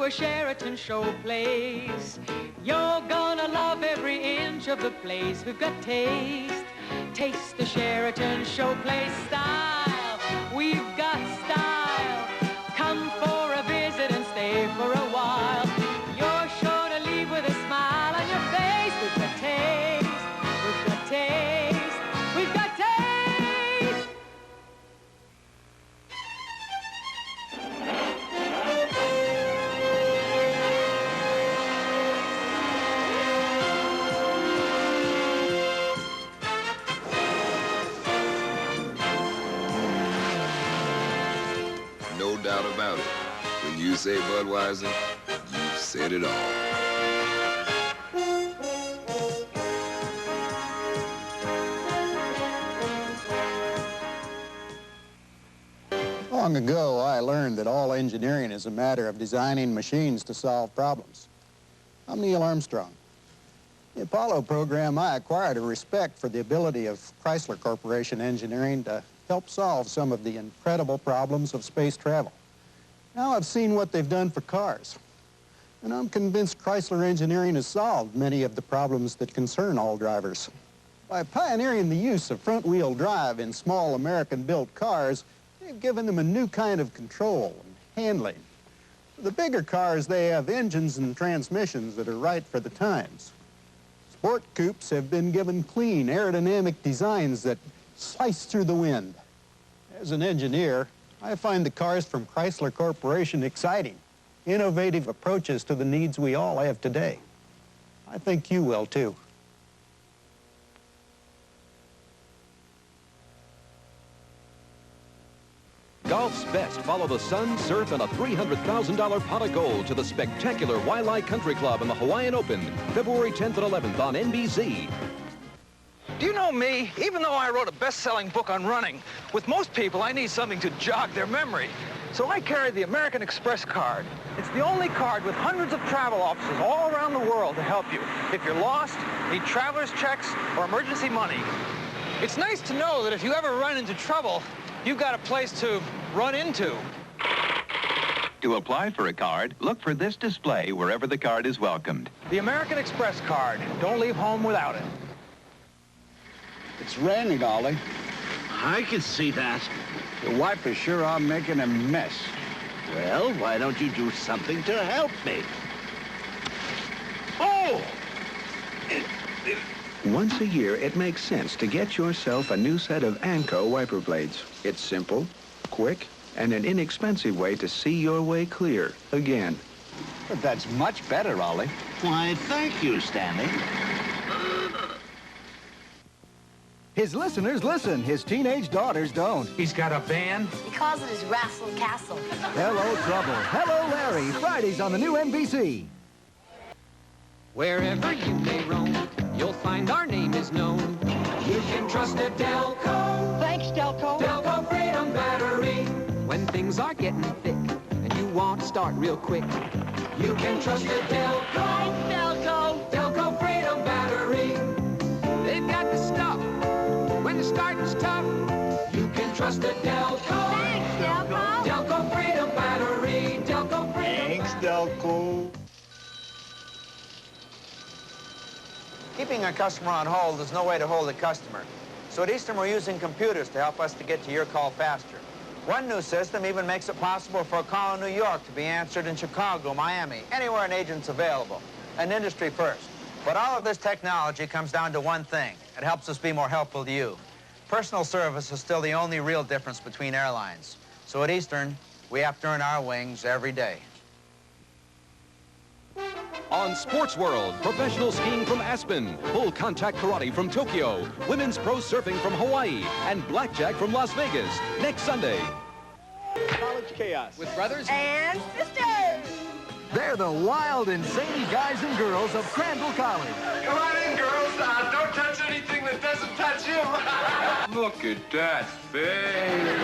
where Sheraton Showplace. You're gonna love every inch of the place. We've got taste, taste the Sheraton Showplace style. We've got style. Come for a visit and stay for a while. You're sure to leave with a smile on your face. We've got taste, we've got taste, we've got taste. No doubt about it. When you say Budweiser, you've said it all. Long ago, I learned that all engineering is a matter of designing machines to solve problems. I'm Neil Armstrong. In the Apollo program, I acquired a respect for the ability of Chrysler Corporation engineering to help solve some of the incredible problems of space travel. Now I've seen what they've done for cars, and I'm convinced Chrysler engineering has solved many of the problems that concern all drivers. By pioneering the use of front-wheel drive in small American-built cars, they've given them a new kind of control and handling. For the bigger cars, they have engines and transmissions that are right for the times. Sport coupes have been given clean, aerodynamic designs that slice through the wind. As an engineer, I find the cars from Chrysler Corporation exciting, innovative approaches to the needs we all have today. I think you will, too. Golf's best follow the sun, surf, and a $300,000 pot of gold to the spectacular Wailea Country Club in the Hawaiian Open, February 10th and 11th on NBC. Do you know me? Even though I wrote a best-selling book on running, with most people I need something to jog their memory. So I carry the American Express card. It's the only card with hundreds of travel offices all around the world to help you if you're lost, need traveler's checks, or emergency money. It's nice to know that if you ever run into trouble, you've got a place to run into. To apply for a card, look for this display wherever the card is welcomed. The American Express card. Don't leave home without it. It's raining, Ollie. I can see that. Your wife is sure I'm making a mess. Well, why don't you do something to help me? Oh! Once a year, it makes sense to get yourself a new set of Anco wiper blades. It's simple, quick, and an inexpensive way to see your way clear again. But that's much better, Ollie. Why, thank you, Stanley. His listeners listen, his teenage daughters don't. He's got a van. He calls it his Rassel Castle. Hello, Trouble. Hello, Larry. Fridays on the new NBC. Wherever you may roam, you'll find our name is known. You can trust a Delco. Thanks, Delco. Delco Freedom Battery. When things are getting thick and you want to start real quick, you can trust a Delco. Thanks, Delco. Delco Freedom Battery. They've got the stuff when the starting's tough. You can trust a Delco. Thanks, Delco. Delco Freedom Battery. Delco Freedom. Thanks, Delco. Keeping a customer on hold is no way to hold a customer. So at Eastern, we're using computers to help us to get to your call faster. One new system even makes it possible for a call in New York to be answered in Chicago, Miami, anywhere an agent's available. An industry first. But all of this technology comes down to one thing. It helps us be more helpful to you. Personal service is still the only real difference between airlines. So at Eastern, we have to earn our wings every day. On Sports World, professional skiing from Aspen, full contact karate from Tokyo, women's pro surfing from Hawaii, and blackjack from Las Vegas. Next Sunday. College chaos. With brothers and sisters. They're the wild, insane guys and girls of Crandall College. Come on in, girls. Don't touch anything that doesn't touch him. Look at that face.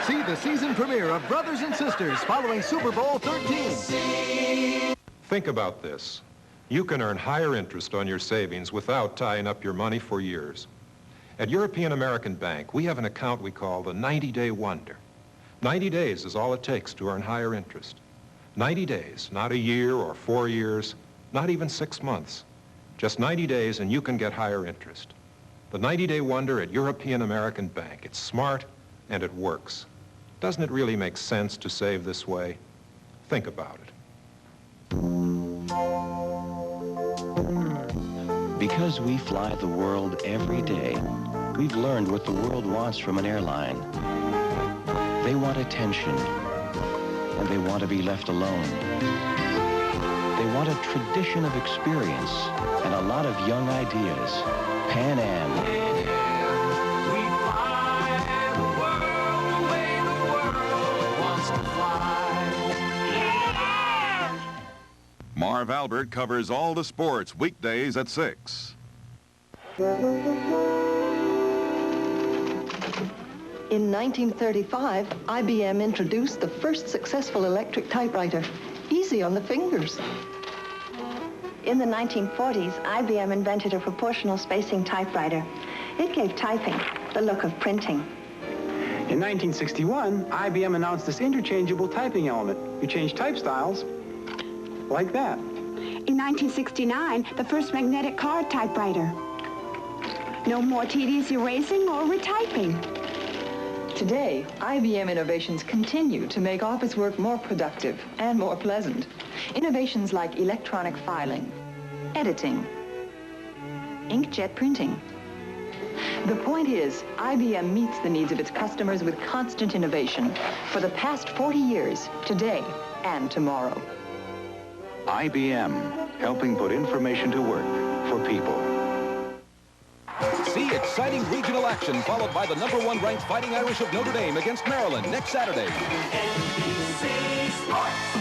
See the season premiere of Brothers and Sisters following Super Bowl XIII. Think about this. You can earn higher interest on your savings without tying up your money for years. At European American Bank, we have an account we call the 90-Day Wonder. 90 days is all it takes to earn higher interest. 90 days, not a year or 4 years, not even 6 months. Just 90 days and you can get higher interest. The 90-day wonder at European American Bank. It's smart and it works. Doesn't it really make sense to save this way? Think about it. Because we fly the world every day, we've learned what the world wants from an airline. They want attention, and they want to be left alone. They want a tradition of experience and a lot of young ideas. Pan Am. We fly the world the way the world wants to fly. Yeah! Marv Albert covers all the sports weekdays at 6. In 1935, IBM introduced the first successful electric typewriter. Easy on the fingers. In the 1940s, IBM invented a proportional spacing typewriter. It gave typing the look of printing. In 1961, IBM announced this interchangeable typing element. You change type styles like that. In 1969, the first magnetic card typewriter. No more tedious erasing or retyping. Today, IBM innovations continue to make office work more productive and more pleasant. Innovations like electronic filing, editing, inkjet printing. The point is, IBM meets the needs of its customers with constant innovation for the past 40 years, today and tomorrow. IBM, helping put information to work for people. See exciting regional action followed by the #1 ranked Fighting Irish of Notre Dame against Maryland next Saturday. NBC Sports.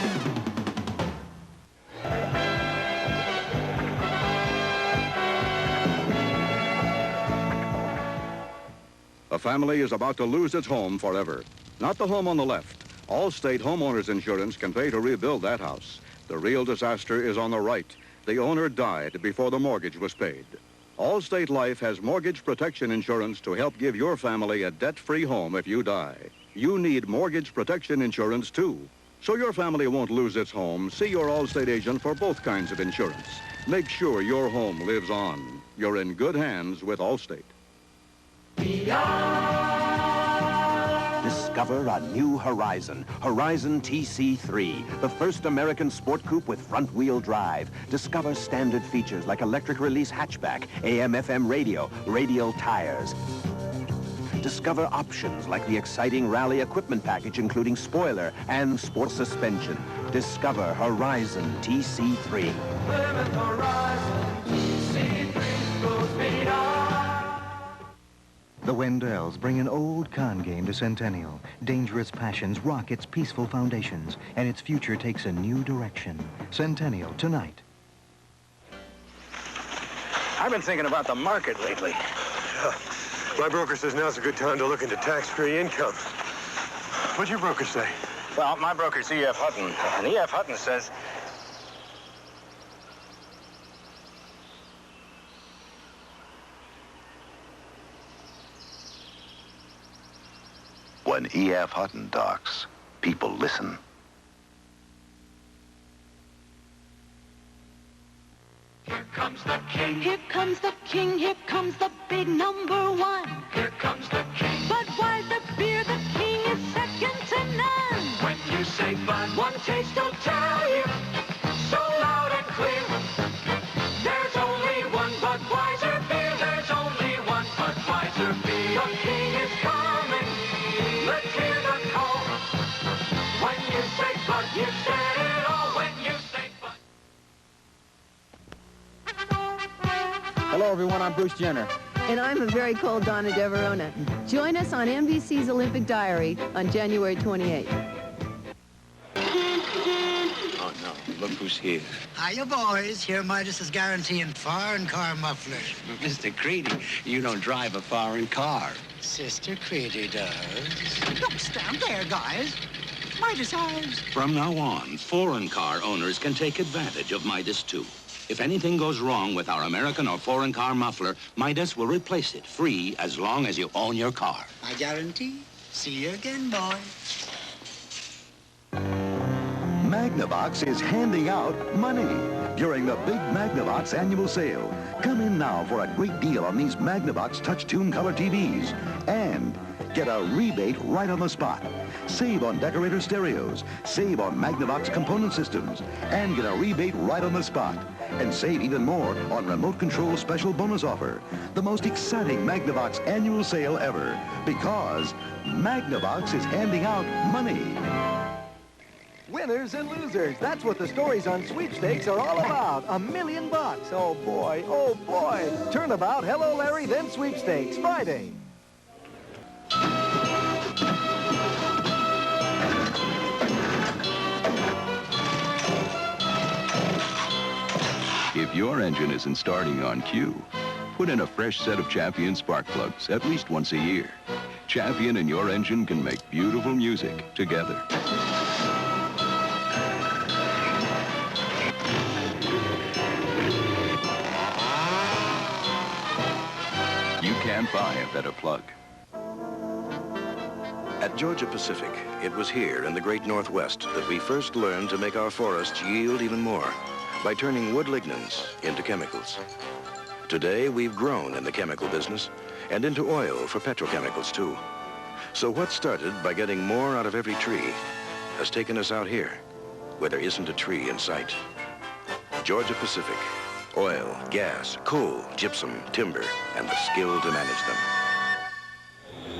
A family is about to lose its home forever. Not the home on the left. Allstate Homeowners Insurance can pay to rebuild that house. The real disaster is on the right. The owner died before the mortgage was paid. Allstate Life has mortgage protection insurance to help give your family a debt-free home if you die. You need mortgage protection insurance, too. So your family won't lose its home, see your Allstate agent for both kinds of insurance. Make sure your home lives on. You're in good hands with Allstate. Discover a new horizon. Horizon TC3, the first American sport coupe with front-wheel drive. Discover standard features like electric release hatchback, AM/FM radio, radial tires. Discover options like the exciting rally equipment package, including spoiler and sport suspension. Discover Horizon TC3. Plymouth Horizon, TC3 goes beyond. The Wendells bring an old con game to Centennial. Dangerous passions rock its peaceful foundations, and its future takes a new direction. Centennial, tonight. I've been thinking about the market lately. My broker says now's a good time to look into tax-free income. What'd your broker say? Well, my broker's E.F. Hutton, and E.F. Hutton says... When E.F. Hutton talks, people listen. Here comes the king. Here comes the king. Here comes the big #1. Here comes the king. Budweiser beer, the king is second to none. When you say Bud, one taste will tell you so loud and clear. There's only one Budweiser beer. There's only one Budweiser beer. The king is coming. Let's hear the call. When you say Bud, you said it all. When you say Bud. Hello, everyone. I'm Bruce Jenner. And I'm a very cold Donna DeVerona. Join us on NBC's Olympic Diary on January 28th. Oh, no. Look who's here. Hiya, boys. Here Midas is guaranteeing foreign car mufflers. Mr. Creedy, you don't drive a foreign car. Sister Creedy does. Don't stand there, guys. Midas has. From now on, foreign car owners can take advantage of Midas, too. If anything goes wrong with our American or foreign car muffler, Midas will replace it free as long as you own your car. I guarantee. See you again, boy. Magnavox is handing out money during the big Magnavox annual sale. Come in now for a great deal on these Magnavox touch-tune color TVs and get a rebate right on the spot. Save on decorator stereos, save on Magnavox component systems, and get a rebate right on the spot. And save even more on remote control special bonus offer. The most exciting Magnavox annual sale ever, because Magnavox is handing out money. Winners and losers. That's what the stories on sweepstakes are all about. $1 million. Oh, boy. Oh, boy. Turnabout, Hello, Larry, then sweepstakes. Friday. If your engine isn't starting on cue, put in a fresh set of Champion spark plugs at least once a year. Champion and your engine can make beautiful music together. You can't buy a better plug. At Georgia Pacific, it was here in the great Northwest that we first learned to make our forests yield even more by turning wood lignins into chemicals. Today, we've grown in the chemical business and into oil for petrochemicals, too. So what started by getting more out of every tree has taken us out here, where there isn't a tree in sight. Georgia Pacific. Oil, gas, coal, gypsum, timber, and the skill to manage them.